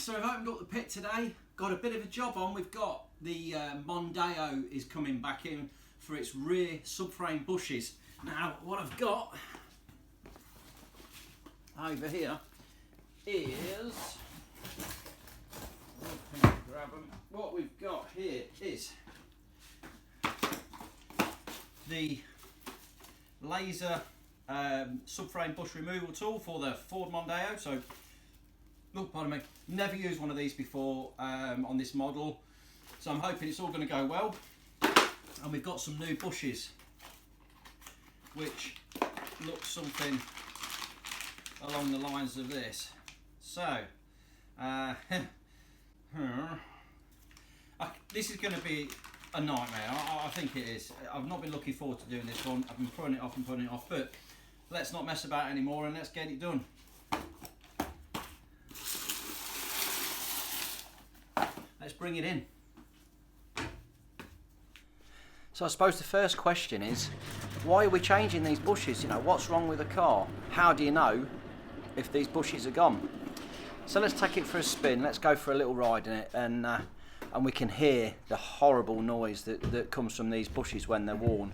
So we've opened up the pit today, got a bit of a job on. We've got the Mondeo is coming back in for its rear subframe bushes. Now what I've got over here is, grab them. What we've got here is the laser subframe bush removal tool for the Ford Mondeo. So, look, pardon me, never used one of these before on this model, so I'm hoping it's all going to go well. And we've got some new bushes which look something along the lines of this. So this is going to be a nightmare. I think it is. I've not been looking forward to doing this one. I've been putting it off and putting it off, but let's not mess about anymore and let's get it done. Let's bring it in. So I suppose the first question is, why are we changing these bushes? You know, what's wrong with the car? How do you know if these bushes are gone? So let's take it for a spin. Let's go for a little ride in it, and we can hear the horrible noise that comes from these bushes when they're worn.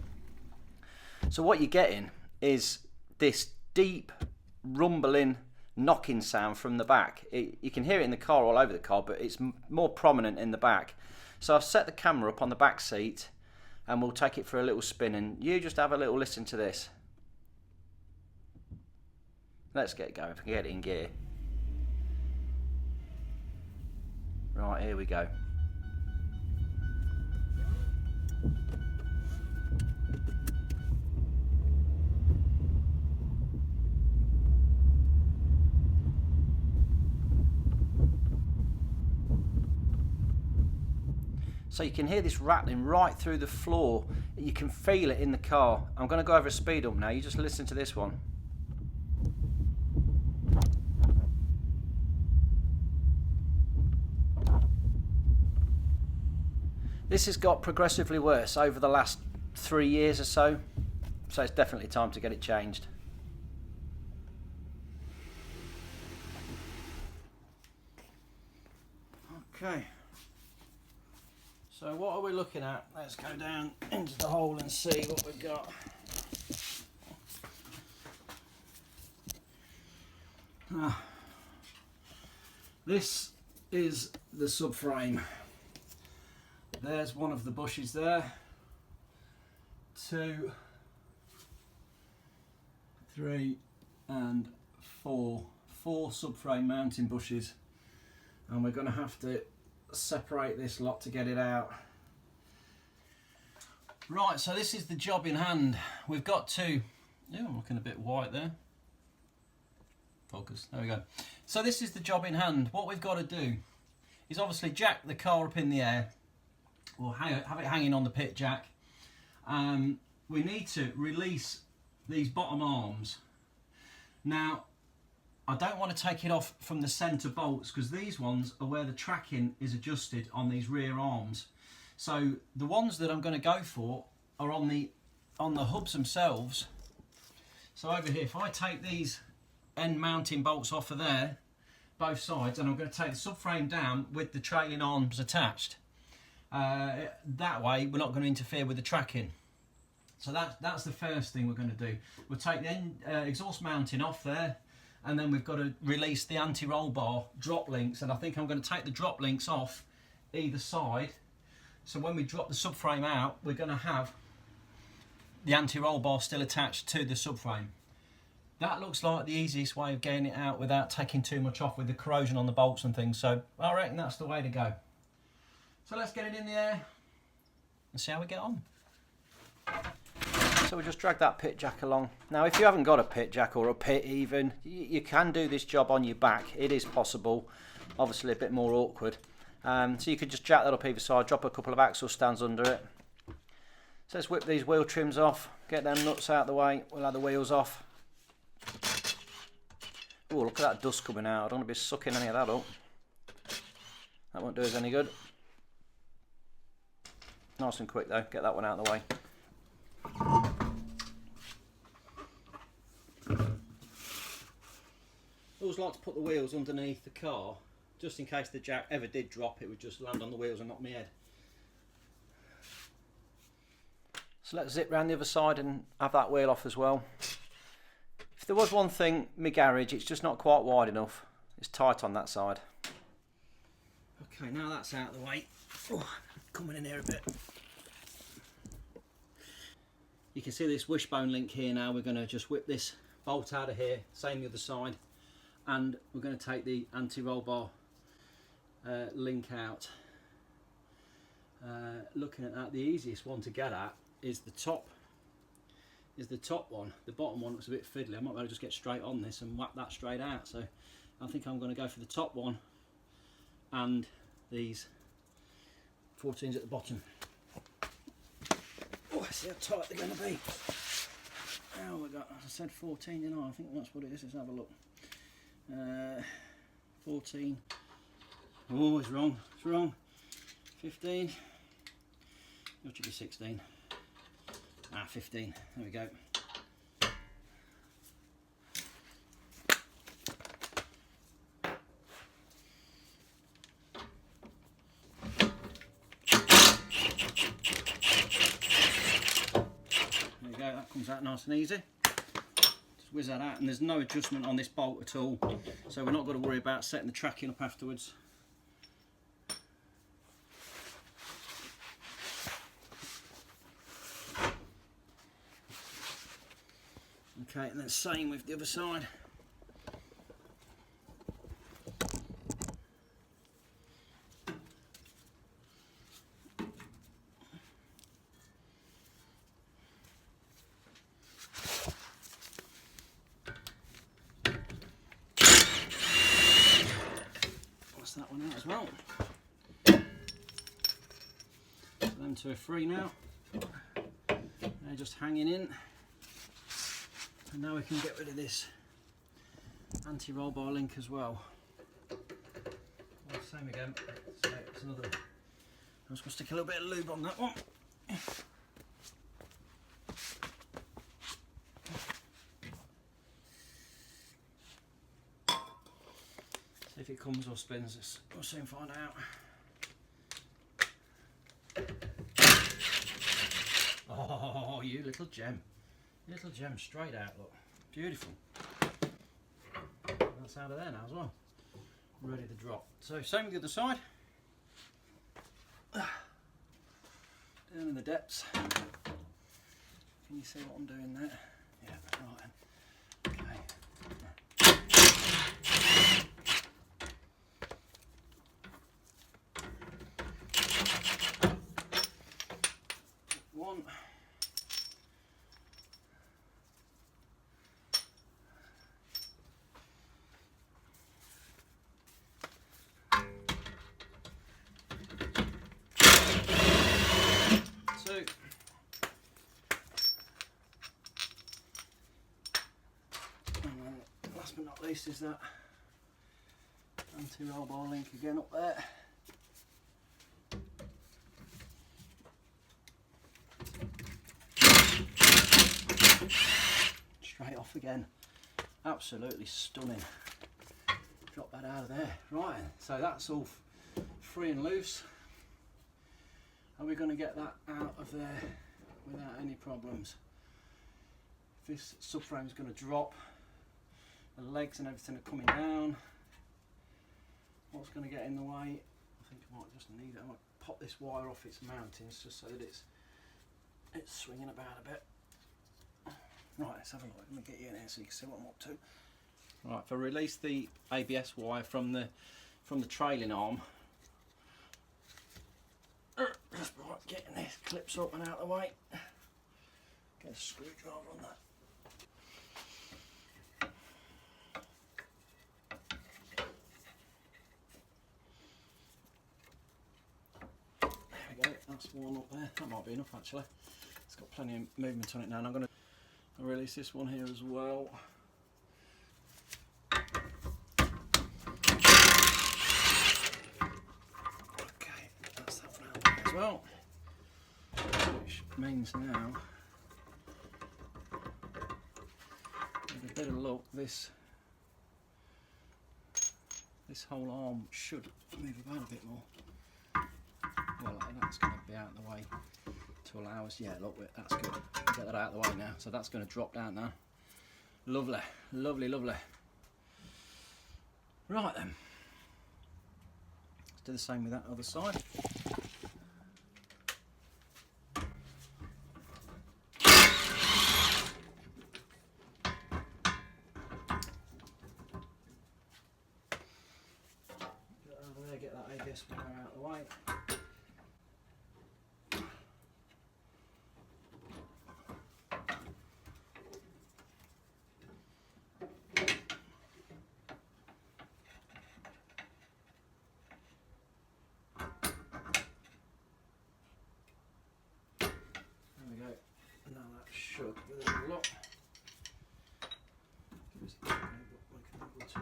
So what you're getting is this deep rumbling knocking sound from the back. You can hear it in the car, all over the car, but it's more prominent in the back. So I've set the camera up on the back seat and we'll take it for a little spin, and you just have a little listen to this. Let's get going. If I can get it in gear. Right, here we go. So you can hear this rattling right through the floor. You can feel it in the car. I'm going to go over a speed up now. You just listen to this one. This has got progressively worse over the last 3 years or so. So it's definitely time to get it changed. Okay. So what are we looking at? Let's go down into the hole and see what we've got. This is the subframe. There's one of the bushes there. 2, 3 and 4. 4 subframe mounting bushes. And we're going to have to separate this lot to get it out. Right, so this is the job in hand. We've got to, I'm looking a bit white there. Focus, there we go. So this is the job in hand. What we've got to do is obviously jack the car up in the air, or have it hanging on the pit jack. We need to release these bottom arms. Now, I don't want to take it off from the centre bolts, because these ones are where the tracking is adjusted on these rear arms. So the ones that I'm going to go for are on the hubs themselves. So over here, if I take these end mounting bolts off of there, both sides, and I'm going to take the subframe down with the trailing arms attached. That way we're not going to interfere with the tracking. So that's the first thing we're going to do. We'll take the exhaust mounting off there, and then we've got to release the anti-roll bar drop links, and I think I'm going to take the drop links off either side, so when we drop the subframe out we're going to have the anti-roll bar still attached to the subframe. That looks like the easiest way of getting it out without taking too much off with the corrosion on the bolts and things, so I reckon that's the way to go. So let's get it in the air and see how we get on. So we just drag that pit jack along. Now if you haven't got a pit jack, or a pit even, you can do this job on your back. It is possible, obviously a bit more awkward. So you could just jack that up either side, drop a couple of axle stands under it. So let's whip these wheel trims off, get them nuts out of the way, we'll have the wheels off. Oh, look at that dust coming out. I don't want to be sucking any of that up. That won't do us any good. Nice and quick though, get that one out of the way. I always like to put the wheels underneath the car just in case the jack ever did drop, it would just land on the wheels and knock me head. So let's zip round the other side and have that wheel off as well. If there was one thing, my garage, it's just not quite wide enough. It's tight on that side. Okay, now that's out of the way. Oh, coming in here a bit. You can see this wishbone link here now. We're going to just whip this bolt out of here, same the other side, and we're going to take the anti-roll bar link out. Looking at that, the easiest one to get at is the top one. The bottom one looks a bit fiddly. I might be able to just get straight on this and whack that straight out. So I think I'm going to go for the top one and these 14s at the bottom. Oh, I see how tight they're going to be. Oh, we got, as I said, 14, you know, I think that's what it is. Let's have a look. 14. Oh, it's wrong. It's wrong. 15. That should be 16. 15. There we go. There we go. That comes out nice and easy. Just whiz that out, and there's no adjustment on this bolt at all, so we're not going to worry about setting the tracking up afterwards. Okay, and then same with the other side. That's that one out as well. So them two are free now. They're just hanging in. And now we can get rid of this anti-roll bar link as well. Same again. So it's another. I'm just going to stick a little bit of lube on that one. See if it comes or spins. We'll soon find out. Oh, you little gem. Little gem straight out, look. Beautiful. That's out of there now as well. Ready to drop. So same with the other side. Down in the depths. Can you see what I'm doing there? Yeah, right. Okay. One. Last but not least is that anti-roll bar link again up there. Straight off again. Absolutely stunning. Drop that out of there. Right, so that's all free and loose. Are we going to get that out of there without any problems? If this subframe is going to drop, the legs and everything are coming down. What's going to get in the way? I think I might just need it. I might pop this wire off its mountings just so that it's swinging about a bit. Right, let's have a look. Let me get you in here so you can see what I'm up to. Right, if I release the ABS wire from the trailing arm, just getting this clips up and out of the way. Get a screwdriver on that. That's one up there. That might be enough actually. It's got plenty of movement on it now, and I'm going to release this one here as well. Okay, that's that one out there as well. Which means now, with a bit of luck, this this whole arm should move about a bit more. Well, that's going to be out of the way to allow us. Yeah, look, that's good. Get that out of the way now. So that's going to drop down now. Lovely, lovely, lovely. Right then. Let's do the same with that other side. Get that ABS wire out of the way. There we go. Now that should give it a lock. Give us a look, we can able to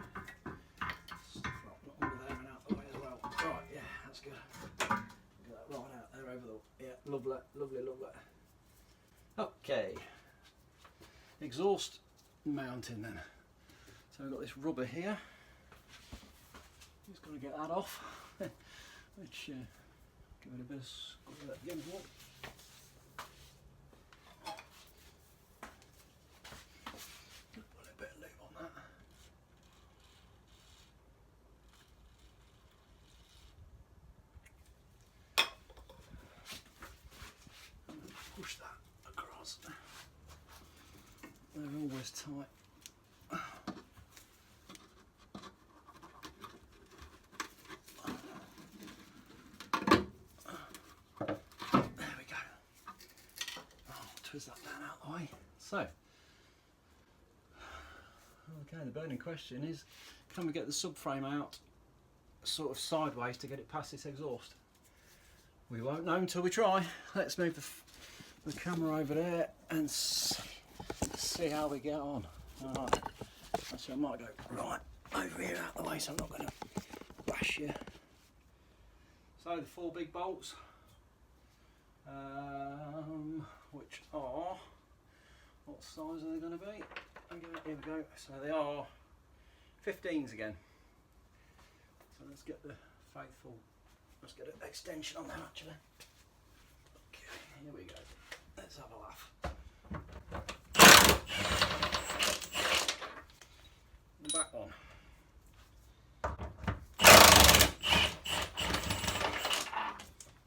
stuff up under there and out the way as well. Right, yeah, that's good. Get that right out there over the, yeah, lovely, lovely, lovely. Okay, exhaust mounting then. So we've got this rubber here. Just got to get that off, which give it a bit of squeeze again. Put a bit of lube on that. Push that across. They're always tight. There we go. Oh, twist that down out of the way. So, okay, the burning question is, can we get the subframe out sort of sideways to get it past this exhaust? We won't know until we try. Let's move the camera over there and see how we get on. Alright, actually I might go right over here out of the way so I'm not going to bash you. So the 4 big bolts, which are, what size are they going to be? Okay, here we go. So they are 15s again. So let's get the faithful. Let's get an extension on there actually. Okay, here we go. Let's have a laugh. The back one.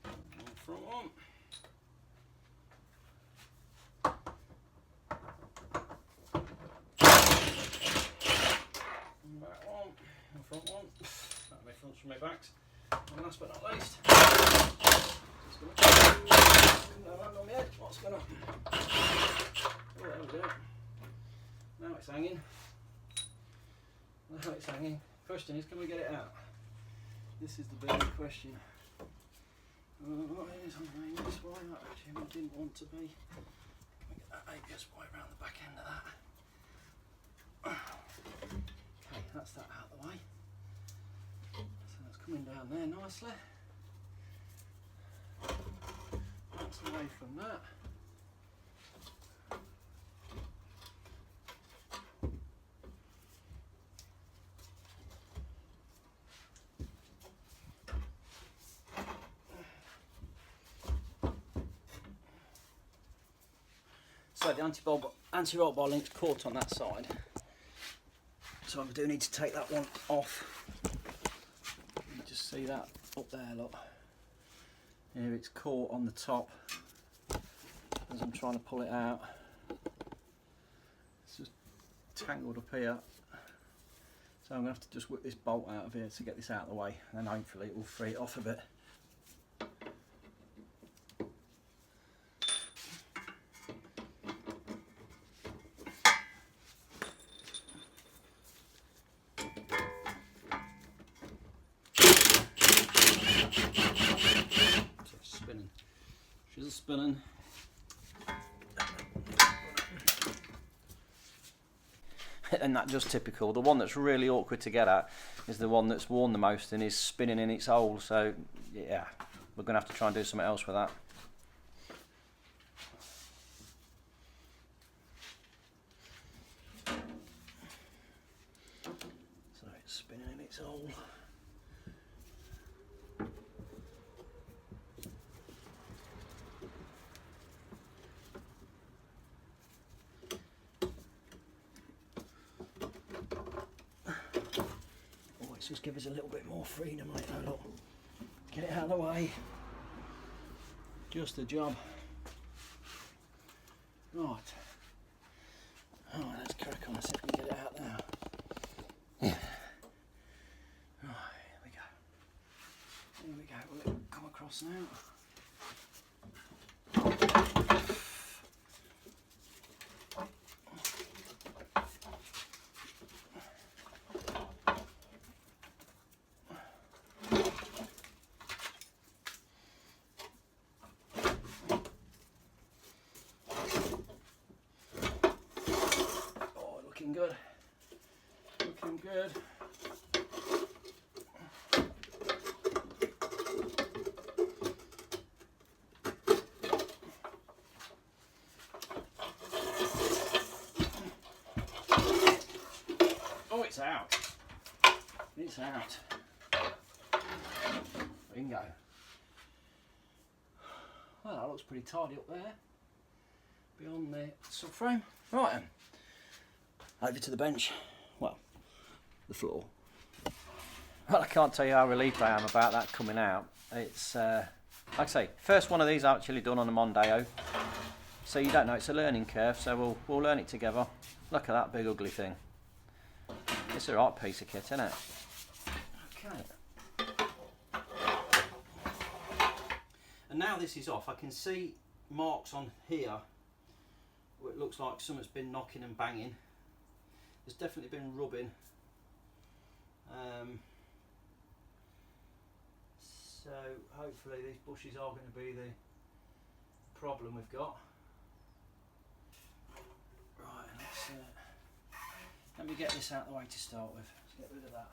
And the front one. And back one. And the front one. That'll be fronts from my backs. And last but not least, on my head. What's going on? Oh, there we go. Now it's hanging. Now it's hanging. Question is, can we get it out? This is the big question. Oh, it is on the ABS wire. That actually we didn't want to be. Can we get that ABS wire around the back end of that? Okay, that's that out of the way. Coming down there nicely. That's away from that. So the anti-roll bar link's caught on that side. So I do need to take that one off. Just see that up there, look. Here it's caught on the top as I'm trying to pull it out. It's just tangled up here. So I'm going to have to just whip this bolt out of here to get this out of the way, and then hopefully it will free it off a bit. She's spinning. And that's just typical. The one that's really awkward to get at is the one that's worn the most and is spinning in its hole. So yeah, we're going to have to try and do something else with that. So it's spinning in its hole. Let's just give us a little bit more freedom, mate. Oh, look. Get it out of the way. Just a job. Right. Oh, let's crack on and see if we can get it out now. Right, here we go. Here we go. Will it come across now? Looking good. Looking good. Oh, it's out. It's out. Bingo. Well, that looks pretty tidy up there. Beyond the subframe. Right then. Over to the bench, well, the floor. Well, I can't tell you how relieved I am about that coming out. It's, like I say, first one of these actually done on a Mondeo, so you don't know, it's a learning curve, so we'll learn it together. Look at that big ugly thing. It's a right piece of kit, isn't it? Okay. And now this is off, I can see marks on here where it looks like something's been knocking and banging. There's definitely been rubbing. So hopefully these bushes are going to be the problem we've got. Right, let's let me get this out of the way to start with. Let's get rid of that.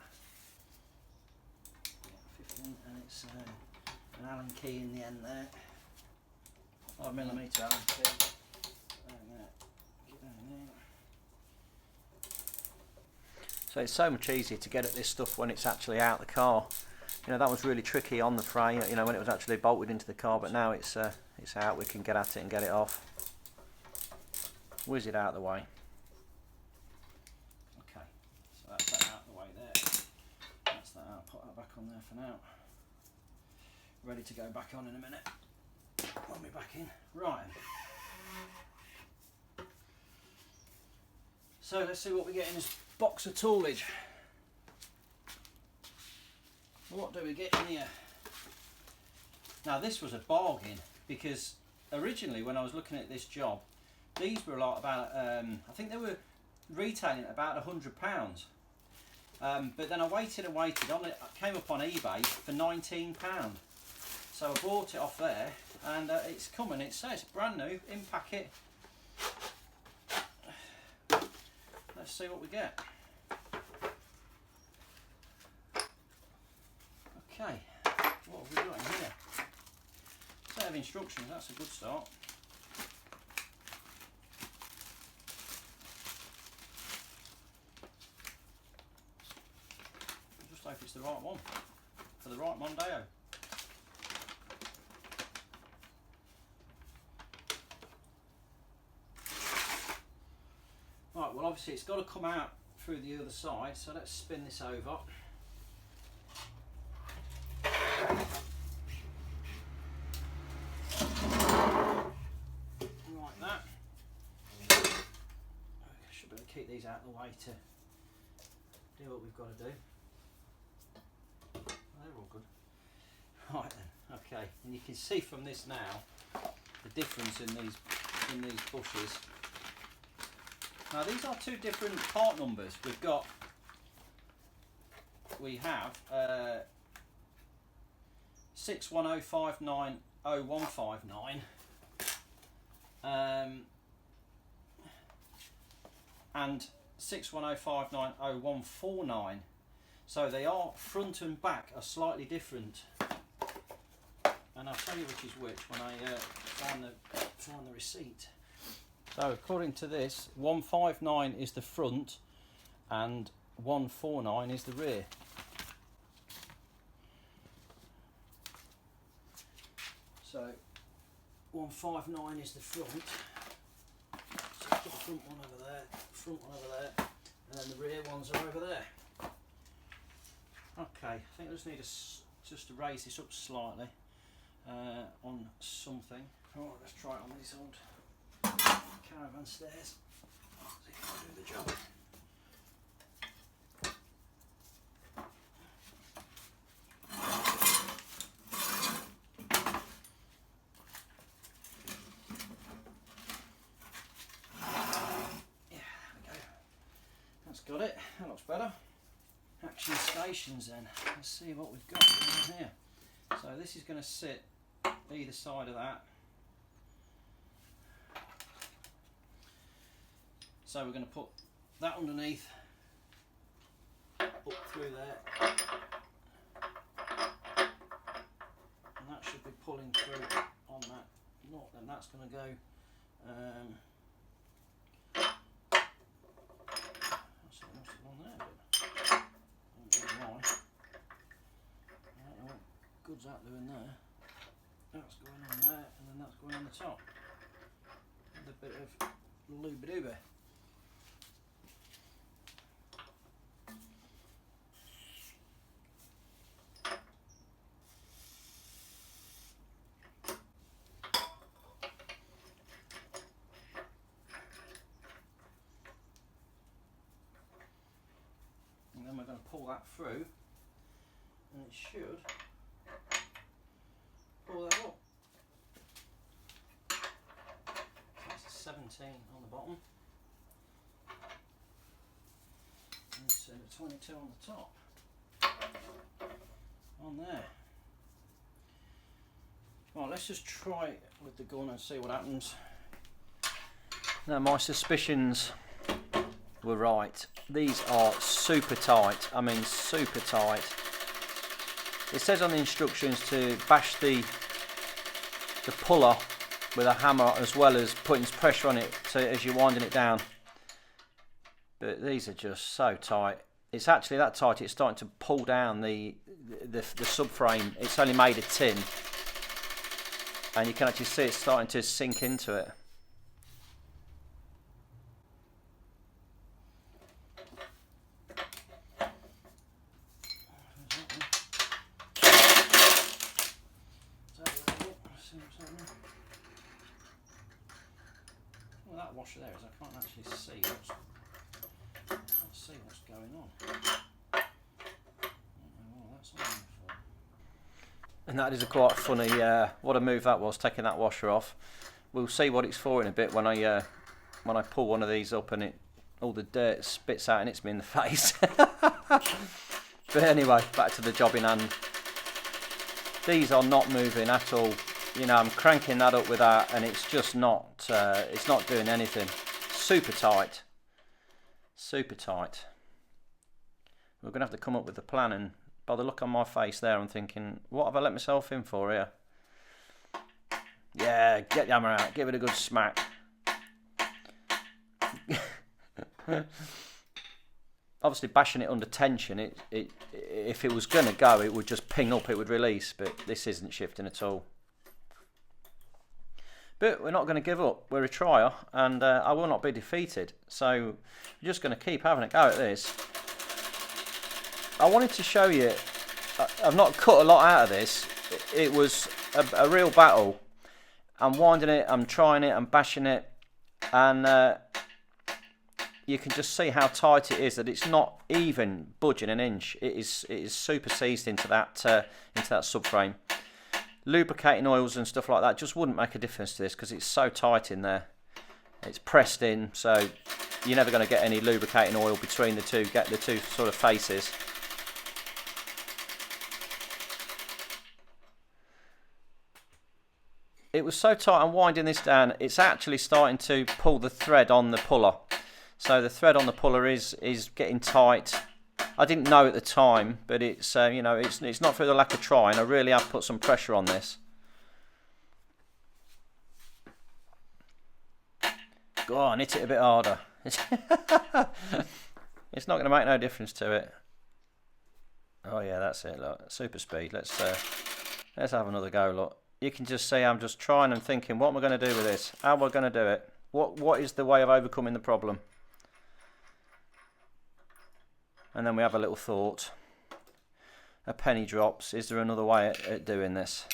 Yeah, 15, and it's an Allen key in the end there. 5mm Allen key. And get that in there. So it's so much easier to get at this stuff when it's actually out the car. You know, that was really tricky on the frame, you know, when it was actually bolted into the car, but now it's out, we can get at it and get it off. Whiz it out of the way. Okay, so that's that out of the way there. That's that out, put that back on there for now. Ready to go back on in a minute. When we're back in. Right. So let's see what we get in this box of toolage. What do we get in here? Now this was a bargain, because originally when I was looking at this job, these were like about I think they were retailing at about £100, but then I waited and waited on it. I came up on eBay for £19, so I bought it off there, and it's coming. It says brand new in packet. Let's see what we get. Okay, what have we got in here? Set of instructions, that's a good start. Just hope it's the right one, for the right Mondeo. Right, well obviously it's got to come out through the other side, so let's spin this over. Like that. I should be able to keep these out of the way to do what we've got to do. They're all good. Right then, okay, and you can see from this now the difference in these bushes. Now these are two different part numbers. We have 610590159 and 610590149. So they are, front and back are slightly different. And I'll tell you which is which when I find the receipt. So according to this, 159 is the front and 149 is the rear. So 159 is the front. So put the front one over there, front one over there, and then the rear ones are over there. Okay, I think I just need just to raise this up slightly on something. Right, let's try it on these old caravan stairs. See if I can do the job. Got it, that looks better. Action stations then, let's see what we've got in here. So this is going to sit either side of that. So we're going to put that underneath, up through there. And that should be pulling through on that nut, then that's going to go good's that doing there? That's going on there, and then that's going on the top. With a bit of looby-dooby. And then we're going to pull that through, and it should pull that up. That's a 17 on the bottom, and it's a 22 on the top. On there. Right, let's just try it with the gun and see what happens. Now, my suspicions were right. These are super tight. I mean, super tight. It says on the instructions to bash the puller with a hammer as well as putting pressure on it so as you're winding it down. But these are just so tight. It's actually that tight it's starting to pull down the subframe. It's only made of tin, and you can actually see it starting to sink into it. Well, that washer there is I can't actually see what's going on. Oh, that's on there. And that is a quite funny what a move that was, taking that washer off. We'll see what it's for in a bit when I pull one of these up and all the dirt spits out and hits me in the face. But anyway, back to the job in hand. These are not moving at all. You know, I'm cranking that up with that, and it's just not. It's not doing anything. Super tight. Super tight. We're gonna have to come up with a plan, and by the look on my face there, I'm thinking, what have I let myself in for here? Yeah, get the hammer out. Give it a good smack. Obviously, bashing it under tension, if it was gonna go, it would just ping up. It would release, but this isn't shifting at all. But we're not going to give up. We're a trier, and I will not be defeated. So we're just going to keep having a go at this. I wanted to show you, I've not cut a lot out of this. It was a real battle. I'm winding it, I'm trying it, I'm bashing it, and you can just see how tight it is, that it's not even budging an inch. It is super seized into that subframe. Lubricating oils and stuff like that just wouldn't make a difference to this because it's so tight in there. It's pressed in, so you're never going to get any lubricating oil between the two, get the two sort of faces. It was so tight. I'm winding this down, it's actually starting to pull the thread on the puller. So the thread on the puller is getting tight. I didn't know at the time, but it's you know, it's not through the lack of trying. I really have put some pressure on this. Go on, hit it a bit harder. It's not going to make no difference to it. Oh yeah, that's it. Look, super speed. Let's have another go. Look, you can just see I'm just trying and thinking, what am I going to do with this? How am I going to do it? What is the way of overcoming the problem? And then we have a little thought. A penny drops. Is there another way at doing this?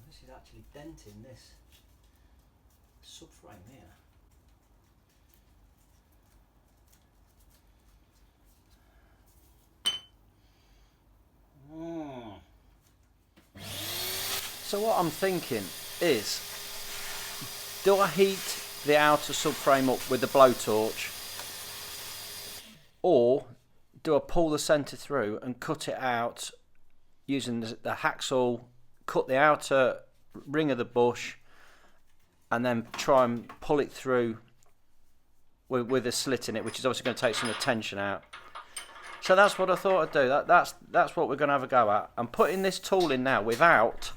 This is actually denting this subframe here. So what I'm thinking is, do I heat the outer subframe up with the blowtorch, or do I pull the centre through and cut it out using the hacksaw, cut the outer ring of the bush, and then try and pull it through with a slit in it, which is obviously going to take some of the tension out. So that's what I thought I'd do. That's what we're going to have a go at. I'm putting this tool in now without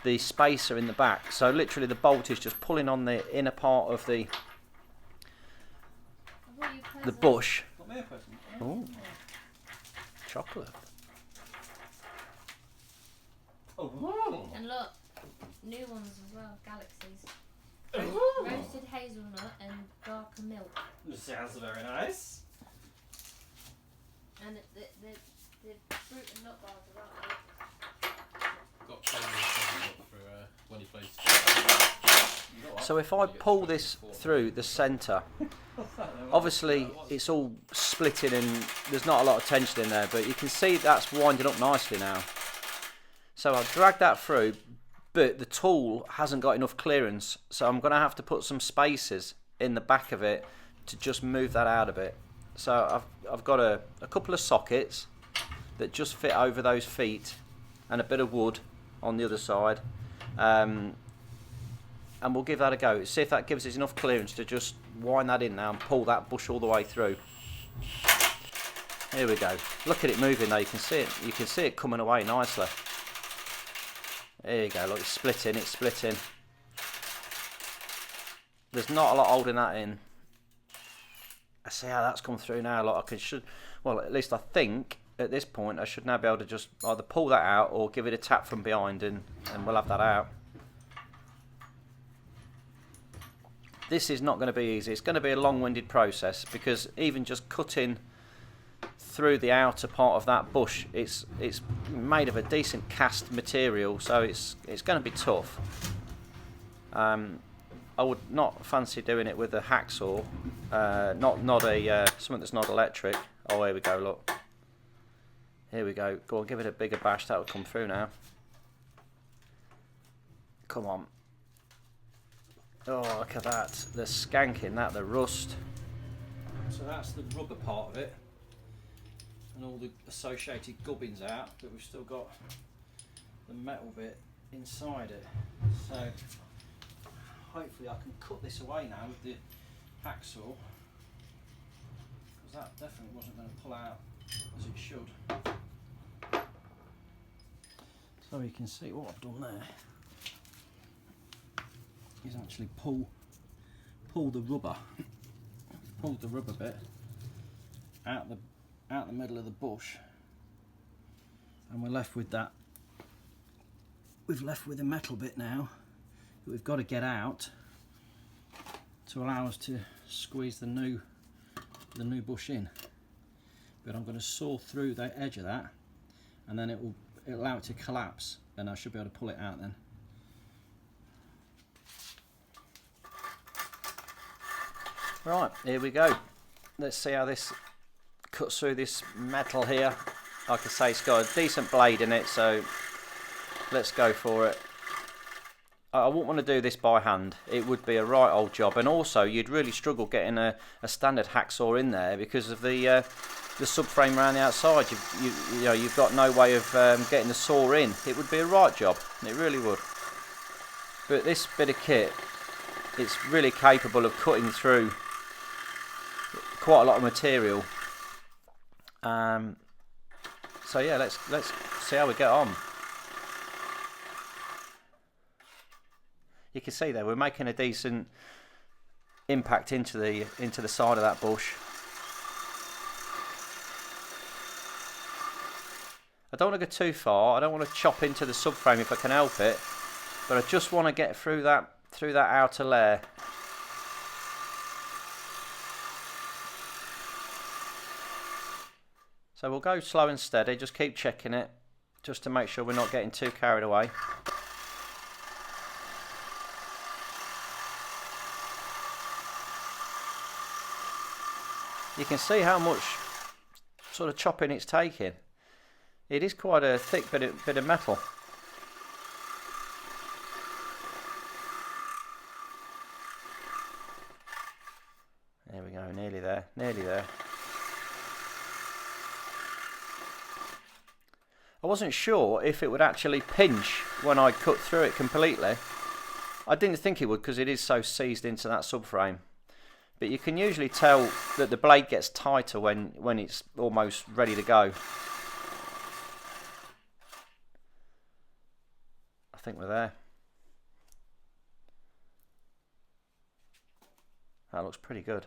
the spacer in the back. So literally the bolt is just pulling on the inner part of the bush. Oh, chocolate. Oh. And look, new ones as well, Galaxies. Roasted hazelnut and darker milk. Sounds very nice. And the fruit and nut bars are right. Got for when he plays. So if I pull this through the centre, obviously it's all splitting and there's not a lot of tension in there, but you can see that's winding up nicely now. So I'll drag that through, but the tool hasn't got enough clearance, so I'm going to have to put some spacers in the back of it to just move that out a bit. So I've got a couple of sockets that just fit over those feet and a bit of wood on the other side, and we'll give that a go. See if that gives us enough clearance to just wind that in now and pull that bush all the way through. Here we go. Look at it moving though. You can see it. You can see it coming away nicely. There you go. Look, it's splitting. It's splitting. There's not a lot holding that in. I see how that's come through now. Like well, at least I think at this point I should now be able to just either pull that out or give it a tap from behind, and we'll have that out. This is not going to be easy. It's going to be a long-winded process, because even just cutting through the outer part of that bush, it's made of a decent cast material, so it's going to be tough. I would not fancy doing it with a hacksaw, not a something that's not electric. Oh, here we go. Look, here we go. Go on, give it a bigger bash. That will come through now. Come on. Oh, look at that. The skanking, the rust. So that's the rubber part of it, and all the associated gubbins out, but we've still got the metal bit inside it. So hopefully I can cut this away now with the hacksaw, because that definitely wasn't going to pull out as it should. So you can see what I've done there is actually pull the rubber bit out the middle of the bush, and we're left with that. We've left with the metal bit now that we've got to get out to allow us to squeeze the new bush in. But I'm going to saw through the edge of that, and then it'll allow it to collapse, and I should be able to pull it out then. Right, here we go. Let's see how this cuts through this metal here. Like I say, it's got a decent blade in it, so let's go for it. I wouldn't want to do this by hand. It would be a right old job, and also you'd really struggle getting a standard hacksaw in there because of the subframe around the outside. You've got no way of getting the saw in. It would be a right job. It really would. But this bit of kit, it's really capable of cutting through quite a lot of material. So yeah, let's see how we get on. You can see there we're making a decent impact into the side of that bush. I don't want to go too far. I don't want to chop into the subframe if I can help it, but I just want to get through that outer layer. So we'll go slow and steady, just keep checking it, just to make sure we're not getting too carried away. You can see how much sort of chopping it's taking. It is quite a thick bit of metal. There we go, nearly there, nearly there. I wasn't sure if it would actually pinch when I cut through it completely. I didn't think it would because it is so seized into that subframe. But you can usually tell that the blade gets tighter when it's almost ready to go. I think we're there. That looks pretty good.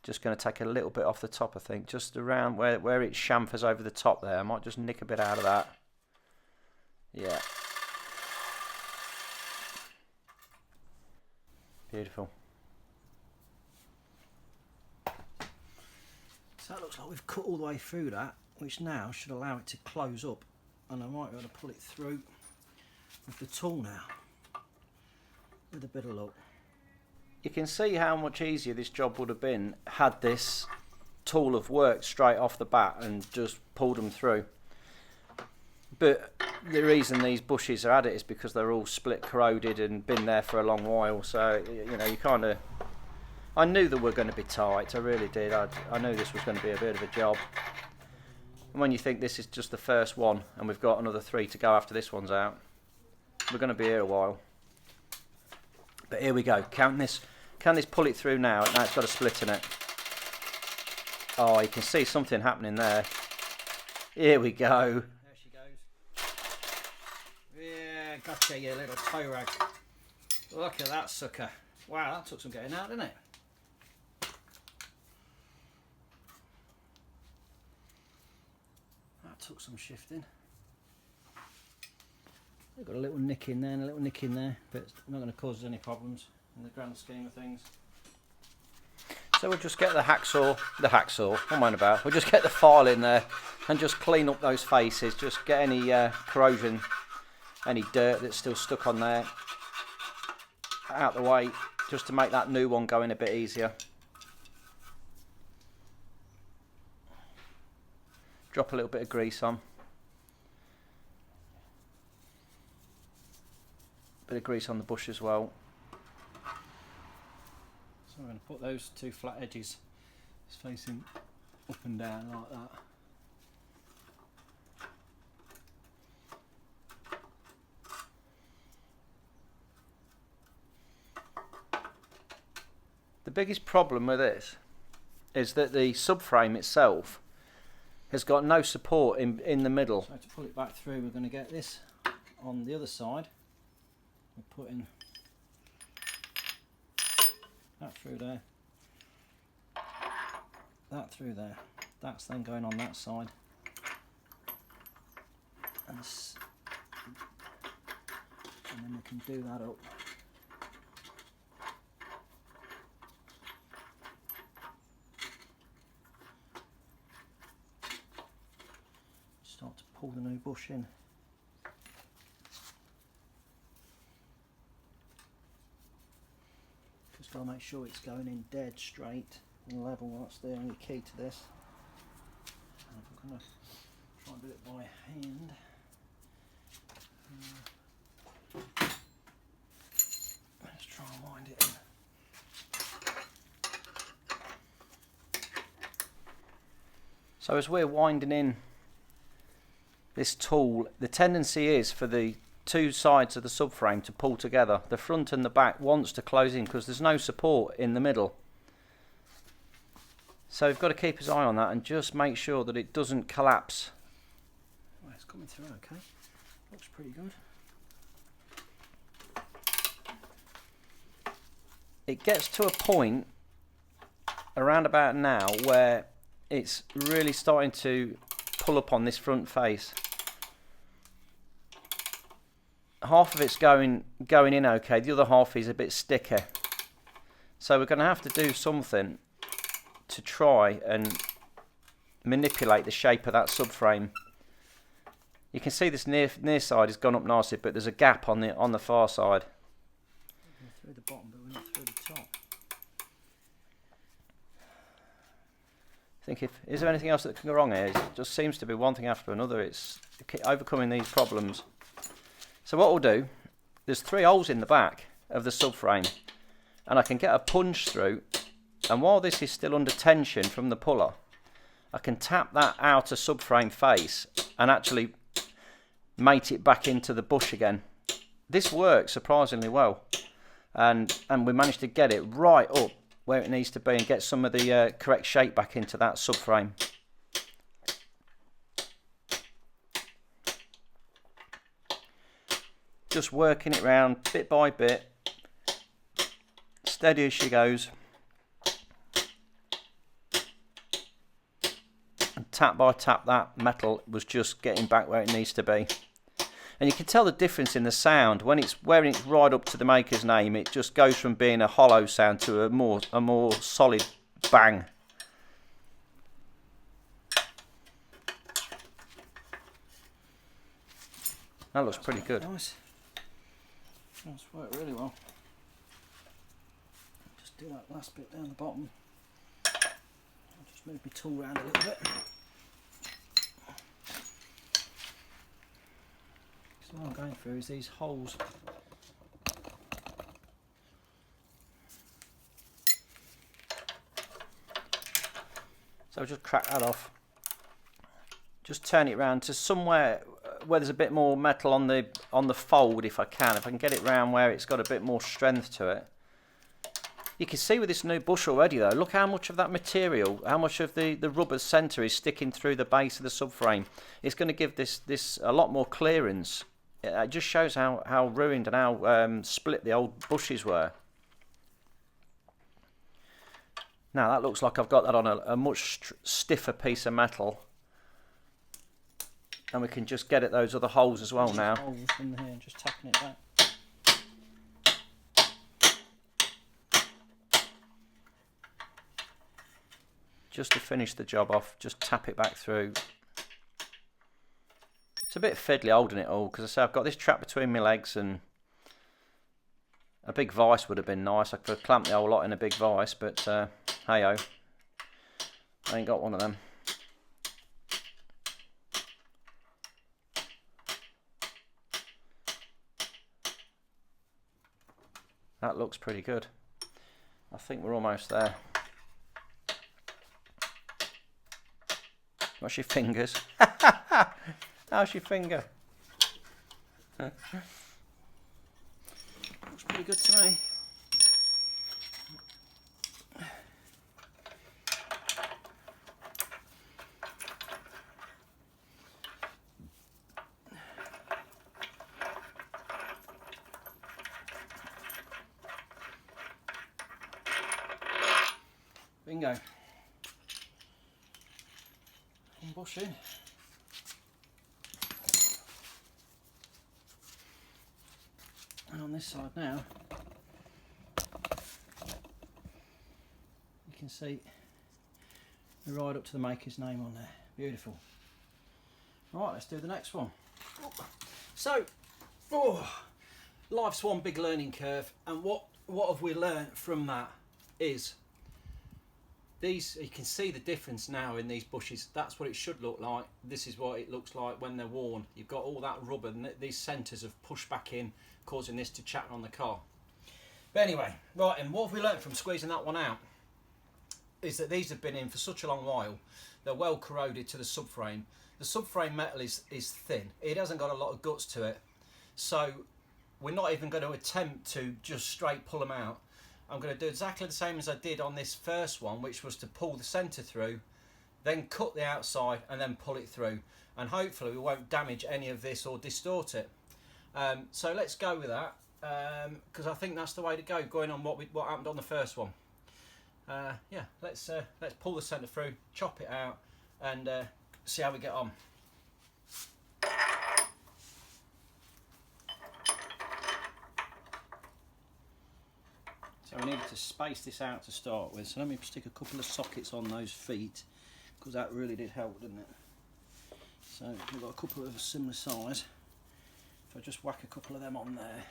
Just going to take a little bit off the top, I think, just around where it chamfers over the top there. I might just nick a bit out of that. Yeah. Beautiful. So that looks like we've cut all the way through that, which now should allow it to close up, and I might be able to pull it through with the tool now, with a bit of luck. You can see how much easier this job would have been had this tool have worked straight off the bat and just pulled them through. But the reason these bushes are at it is because they're all split corroded and been there for a long while. So, you know, you kind of... I knew they were going to be tight, I really did. I knew this was going to be a bit of a job. And when you think this is just the first one and we've got another 3 to go after this one's out, we're going to be here a while. But here we go. Can this pull it through now? Now it's got a split in it. Oh, you can see something happening there. Here we go. There she goes. Yeah, gotcha, you little tow rag. Look at that sucker. Wow, that took some getting out, didn't it? That took some shifting. They've got a little nick in there and a little nick in there, but it's not going to cause us any problems in the grand scheme of things. So we'll just get the hacksaw, what am I on about? We'll just get the file in there and just clean up those faces, just get any corrosion, any dirt that's still stuck on there out the way, just to make that new one go in a bit easier. Drop a little bit of grease on. Bit of grease on the bush as well. So we're going to put those 2 flat edges just facing up and down like that. The biggest problem with this is that the subframe itself has got no support in the middle. So to pull it back through, we're going to get this on the other side. We're putting that through there, that through there. That's then going on that side, and then we can do that up. Start to pull the new bush in. Got to make sure it's going in dead straight and level. That's the only key to this. I'm going to try and do it by hand. Let's try and wind it in. So as we're winding in this tool, the tendency is for the 2 sides of the subframe to pull together. The front and the back wants to close in because there's no support in the middle. So we've got to keep his eye on that and just make sure that it doesn't collapse. Well, it's coming through okay. Looks pretty good. it gets to a point around about now where it's really starting to pull up on this front face. Half of it's going in okay, the other half is a bit sticky. So we're going to have to do something to try and manipulate the shape of that subframe. You can see this near side has gone up nicely, but there's a gap on the far side. We're through the bottom, but we're not through the top. I think is there anything else that can go wrong here? It just seems to be one thing after another. It's overcoming these problems. So what we'll do, there's 3 holes in the back of the subframe, and I can get a punch through, and while this is still under tension from the puller, I can tap that outer subframe face and actually mate it back into the bush again. This works surprisingly well, and we managed to get it right up where it needs to be and get some of the correct shape back into that subframe. Just working it round bit by bit, steady as she goes, and tap by tap that metal was just getting back where it needs to be. And you can tell the difference in the sound when it's right up to the maker's name. It just goes from being a hollow sound to a more solid bang. That looks pretty good. Nice. That's worked really well. Just do that last bit down the bottom. I'll just move my tool around a little bit. So what I'm going through is these holes. So I'll just crack that off. Just turn it round to somewhere where there's a bit more metal on the fold if I can get it round where it's got a bit more strength to it. You can see with this new bush already though, look how much of that material, how much of the rubber centre is sticking through the base of the subframe. It's going to give this a lot more clearance. It just shows how ruined and how split the old bushes were. Now that looks like I've got that on a much stiffer piece of metal. And we can just get at those other holes as well now. Holes in here, just tapping it back. Just to finish the job off, just tap it back through. It's a bit fiddly holding it all, because I say I've got this trap between my legs, and a big vice would have been nice. I could have clamped the whole lot in a big vice, but hey-ho, I ain't got one of them. That looks pretty good. I think we're almost there. What's your fingers? How's your finger? Looks pretty good to me. Bingo. One bush in. And on this side now, you can see we're right up to the maker's name on there. Beautiful. Right, let's do the next one. So, life's one big learning curve, and what have we learned from that is these, you can see the difference now in these bushes. That's what it should look like. This is what it looks like when they're worn. You've got all that rubber, and these centres have pushed back in, causing this to chatter on the car. But anyway, right, and what have we learnt from squeezing that one out is that these have been in for such a long while. They're well corroded to the subframe. The subframe metal is thin. It hasn't got a lot of guts to it. So we're not even going to attempt to just straight pull them out. I'm going to do exactly the same as I did on this first one, which was to pull the centre through, then cut the outside and then pull it through. And hopefully we won't damage any of this or distort it. So let's go with that. because I think that's the way to go, going on what happened on the first one. Yeah, let's pull the centre through, chop it out, and see how we get on. So we needed to space this out to start with, so let me stick a couple of sockets on those feet, because that really did help, didn't it? So we've got a couple of a similar size. If I just whack a couple of them on there,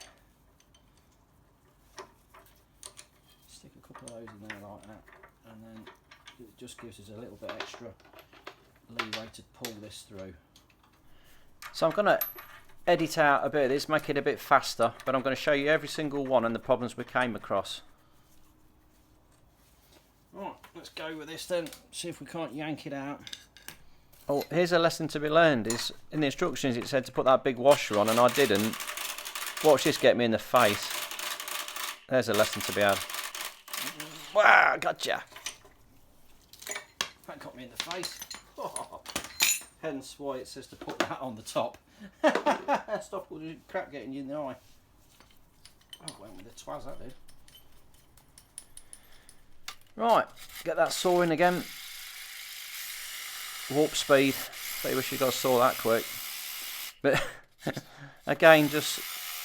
stick a couple of those in there like that, and then it just gives us a little bit extra leeway to pull this through. So I'm going to edit out a bit of this, make it a bit faster, but I'm going to show you every single one and the problems we came across. Right, let's go with this then, see if we can't yank it out. Oh, here's a lesson to be learned. Is in the instructions it said to put that big washer on, and I didn't. Watch this get me in the face. There's a lesson to be had. Wow, gotcha. That got me in the face. Oh. Hence why it says to put that on the top. Stop all the crap getting you in the eye. Oh, went with the twaz, that did. Right, get that saw in again. Warp speed. Bet you wish you got a saw that quick. But again, just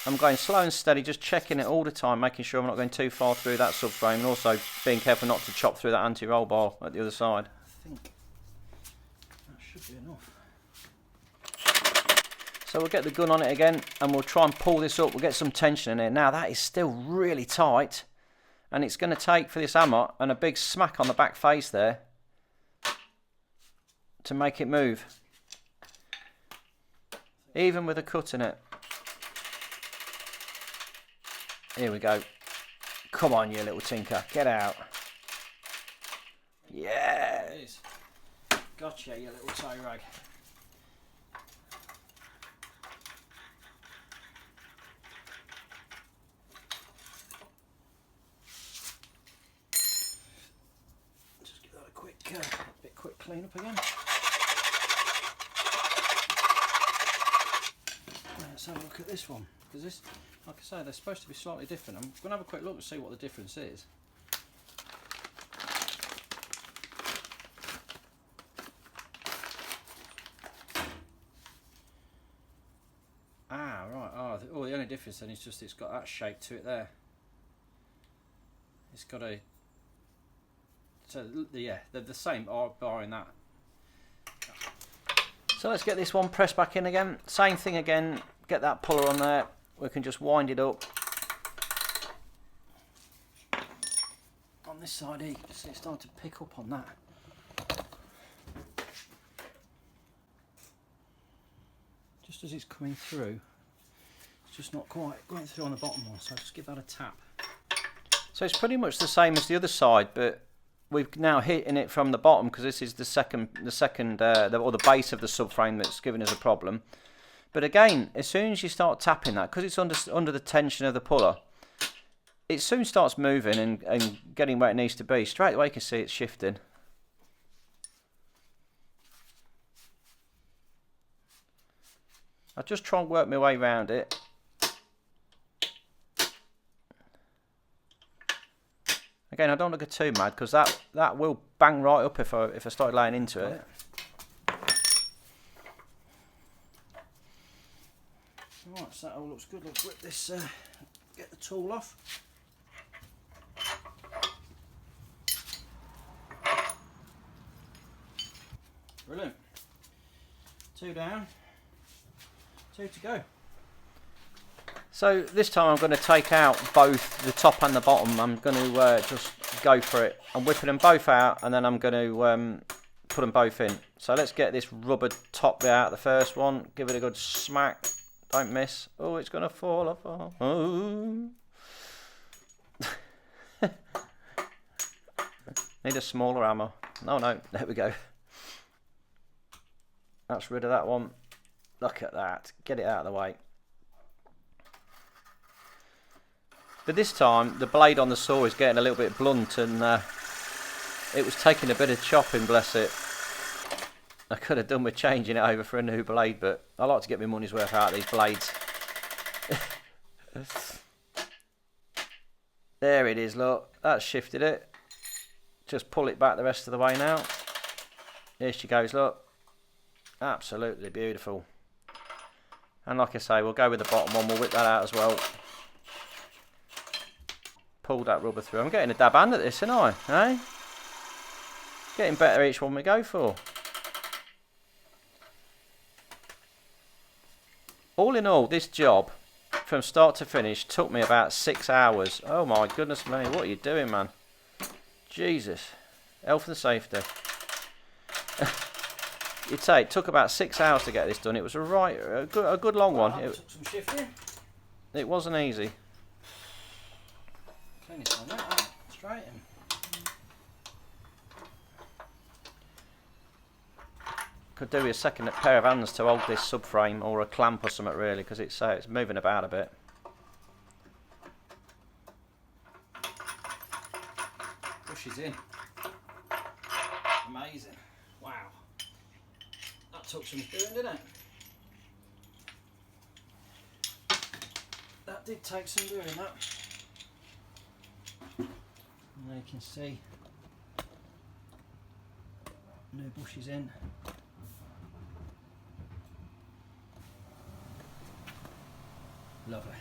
I'm going slow and steady, just checking it all the time, making sure I'm not going too far through that subframe, and also being careful not to chop through that anti-roll bar at the other side. I think that should be enough. So we'll get the gun on it again, and we'll try and pull this up. We'll get some tension in it. Now that is still really tight, and it's going to take for this hammer and a big smack on the back face there to make it move, even with a cut in it. Here we go. Come on, you little tinker, get out. Yeah, it is. Gotcha, you little toe rag. Just give that a quick clean up again. Let's have a look at this one, because this, like I say, they're supposed to be slightly different. I'm going to have a quick look to see what the difference is. Ah, right. Oh, the only difference then is just it's got that shape to it there. It's got a. So yeah, they're the same bar in that. So let's get this one pressed back in again. Same thing again. Get that puller on there. We can just wind it up. On this side here, you can see it's starting to pick up on that. Just as it's coming through, it's just not quite going through on the bottom one, so I'll just give that a tap. So it's pretty much the same as the other side, but we've now hitting it from the bottom because this is the base of the subframe that's giving us a problem. But again, as soon as you start tapping that, because it's under the tension of the puller, it soon starts moving and getting where it needs to be. Straight away you can see it's shifting. I'll just try and work my way around it. Again, I don't want to go too mad because that will bang right up if I start laying into it. Right, so that all looks good. Let's whip this, get the tool off. Brilliant. 2 down, 2 to go. So this time I'm going to take out both the top and the bottom. I'm going to just go for it. I'm whipping them both out and then I'm going to put them both in. So let's get this rubber top bit out, the first one. Give it a good smack. Don't miss. Oh, it's going to fall off. Oh. Need a smaller hammer. No, there we go. That's rid of that one. Look at that. Get it out of the way. But this time, the blade on the saw is getting a little bit blunt and it was taking a bit of chopping, bless it. I could have done with changing it over for a new blade, but I like to get my money's worth out of these blades. There it is, look. That's shifted it. Just pull it back the rest of the way now. There she goes, look. Absolutely beautiful. And like I say, we'll go with the bottom one. We'll whip that out as well. Pull that rubber through. I'm getting a dab hand at this, aren't I? Eh? Getting better each one we go for. All in all, this job, from start to finish, took me about 6 hours. Oh my goodness me, what are you doing, man? Jesus. Health and safety. You'd say it took about 6 hours to get this done. It was a good long one. It took some shifting. It wasn't easy. Clean this one out, straight in. Could do with a second pair of hands to hold this subframe, or a clamp or something really, because it's moving about a bit. Pushes in. Amazing. Wow. That took some doing, didn't it? That did take some doing, that. And there you can see no bushes in. Lovely.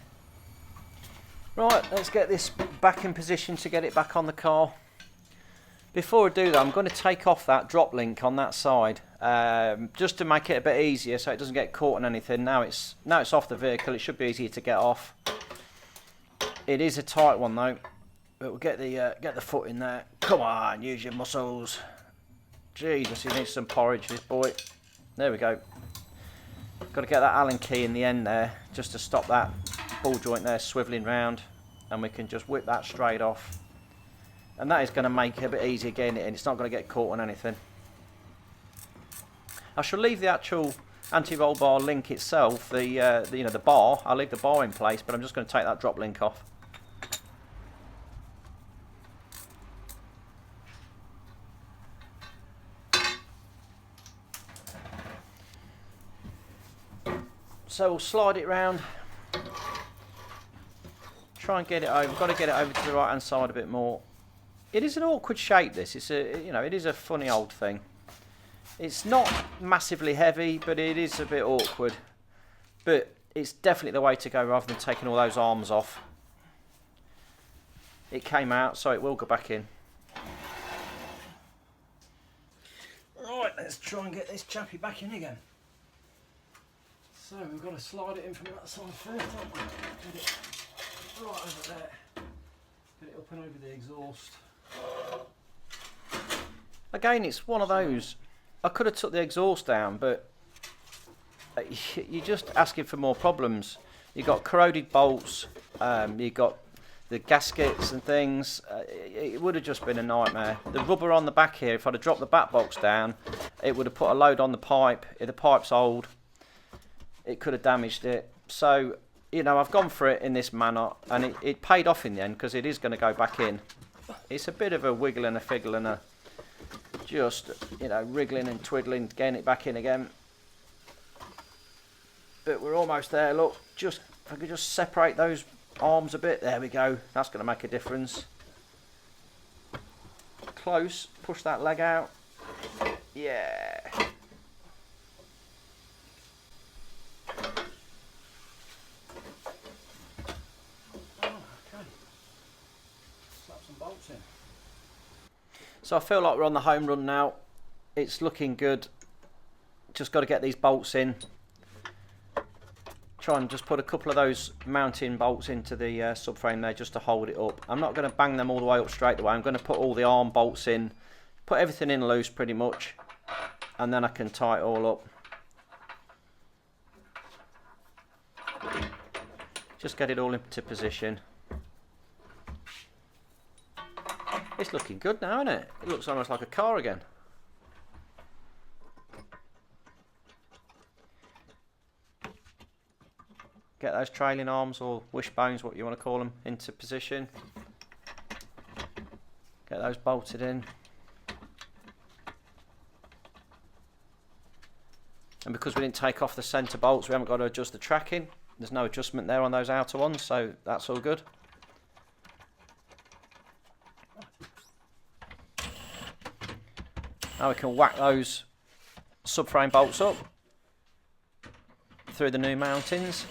Right, let's get this back in position to get it back on the car. Before I do that, I'm going to take off that drop link on that side, just to make it a bit easier so it doesn't get caught on anything. Now it's off the vehicle, it should be easier to get off. It is a tight one though, but we'll get the foot in there. Come on, use your muscles. Jesus, he needs some porridge, this boy. There we go. Got to get that Allen key in the end there, just to stop that ball joint there swivelling round, and we can just whip that straight off. And that is going to make it a bit easier getting it in. It's not going to get caught on anything. I shall leave the actual anti-roll bar link itself, the bar. I'll leave the bar in place, but I'm just going to take that drop link off. So we'll slide it round, try and get it over. Got to get it over to the right hand side a bit more. It is an awkward shape. This it is a funny old thing. It's not massively heavy, but it is a bit awkward. But it's definitely the way to go rather than taking all those arms off. It came out, so it will go back in. Right, let's try and get this chappy back in again. So we've got to slide it in from that side first, haven't we? Get it right over there. Get it up and over the exhaust. Again, it's one of those. I could have took the exhaust down, but you're just asking for more problems. You've got corroded bolts, you've got the gaskets and things. It would have just been a nightmare. The rubber on the back here, if I'd have dropped the back box down, it would have put a load on the pipe. If the pipe's old, it could have damaged it. So, I've gone for it in this manner, and it paid off in the end, because it is going to go back in. It's a bit of a wiggle and a figgle and a just, wriggling and twiddling, getting it back in again. But we're almost there, look. Just, if I could just separate those arms a bit, there we go. That's going to make a difference. Close, push that leg out. Yeah. So I feel like we're on the home run now. It's looking good. Just got to get these bolts in. Try and just put a couple of those mounting bolts into the subframe there just to hold it up. I'm not going to bang them all the way up straight away. I'm going to put all the arm bolts in. Put everything in loose pretty much. And then I can tie it all up. Just get it all into position. It's looking good now, isn't it? It looks almost like a car again. Get those trailing arms, or wishbones, what you want to call them, into position. Get those bolted in. And because we didn't take off the centre bolts, we haven't got to adjust the tracking. There's no adjustment there on those outer ones, so that's all good. Now we can whack those subframe bolts up through the new mountings.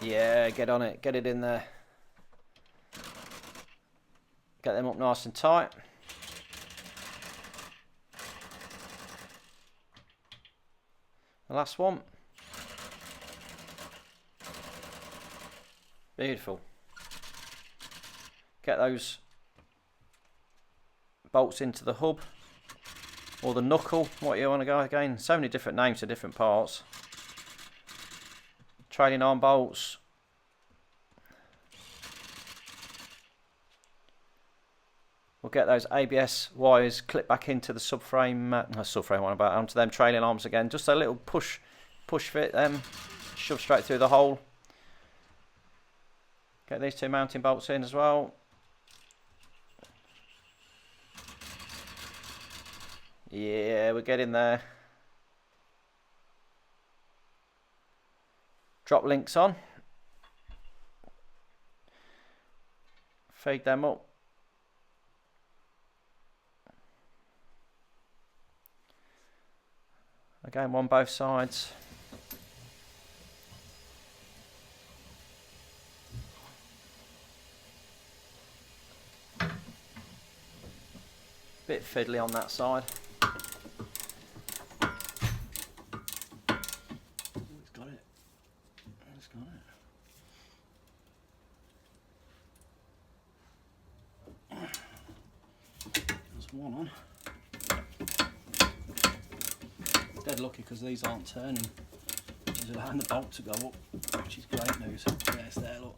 Yeah, get on it, get it in there. Get them up nice and tight. The last one. Beautiful. Get those bolts into the hub or the knuckle, what you want to go again. So many different names for different parts. Trailing arm bolts. We'll get those ABS wires clipped back into the subframe, onto them trailing arms again. Just a little push fit them, shove straight through the hole. Get these two mounting bolts in as well. Yeah, we're getting there. Drop links on. Feed them up. Again, one both sides. Bit fiddly on that side. It's got it. It's got it. There's one on. Dead lucky because these aren't turning. These are allowing the bolt to go up, which is great news. Yeah, it's there, look.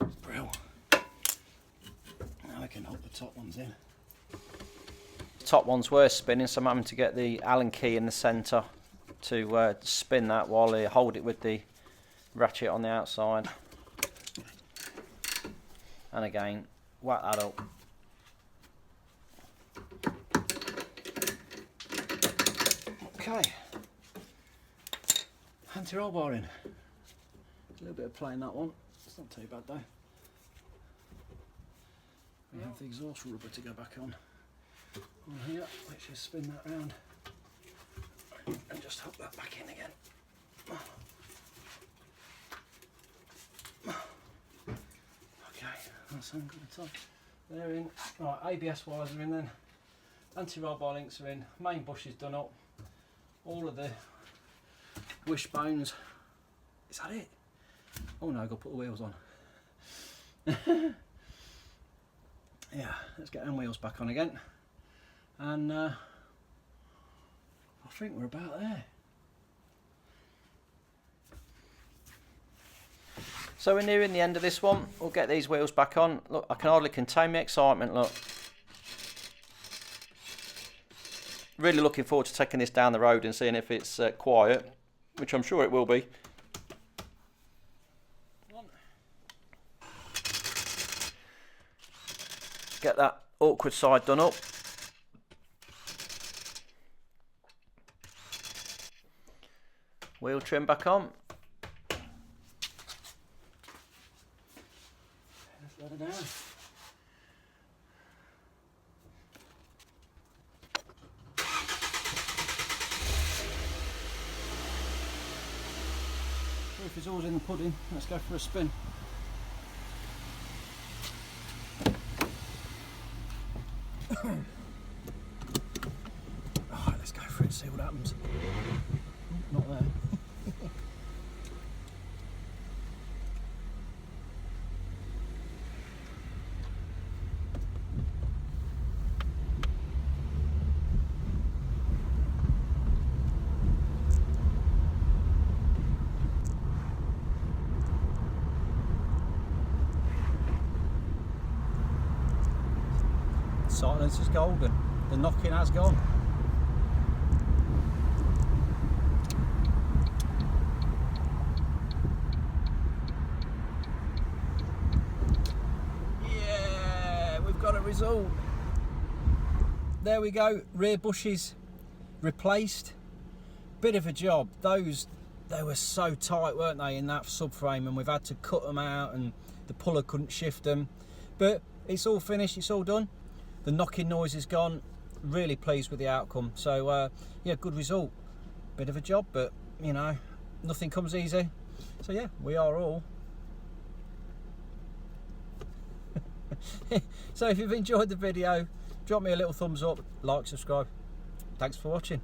It's brilliant. Now I can hook the top ones in. The top ones were spinning, so I'm having to get the Allen key in the centre to spin that while I hold it with the ratchet on the outside. And again, whack that up. Okay, anti-roll bar in. A little bit of play in that one. It's not too bad though. We have the exhaust rubber to go back on here. Let's just spin that round and just hook that back in again. Okay, that's good at all. They're in. Right, ABS wires are in then. Anti-roll bar links are in. Main bush is done up. All of the wishbones. Is that it? Oh no, I've got to put the wheels on. Yeah, let's get them wheels back on again. And I think we're about there. So we're nearing the end of this one. We'll get these wheels back on. Look, I can hardly contain my excitement, look. Really looking forward to taking this down the road and seeing if it's quiet, which I'm sure it will be. Get that awkward side done up. Wheel trim back on. Let's let it down. Proof is always in the pudding. Let's go for a spin. Alright, let's go for it, see what happens. Not there. Silence is golden. The knocking has gone. Yeah, we've got a result. There we go. Rear bushes replaced. bit of a job. Those, they were so tight, weren't they, in that subframe, and we've had to cut them out, and the puller couldn't shift them. But it's all finished, it's all done. The knocking noise is gone. Really pleased with the outcome. So yeah, good result. Bit of a job, but you know, nothing comes easy. So yeah, we are all. So if you've enjoyed the video, drop me a little thumbs up, like, subscribe. Thanks for watching.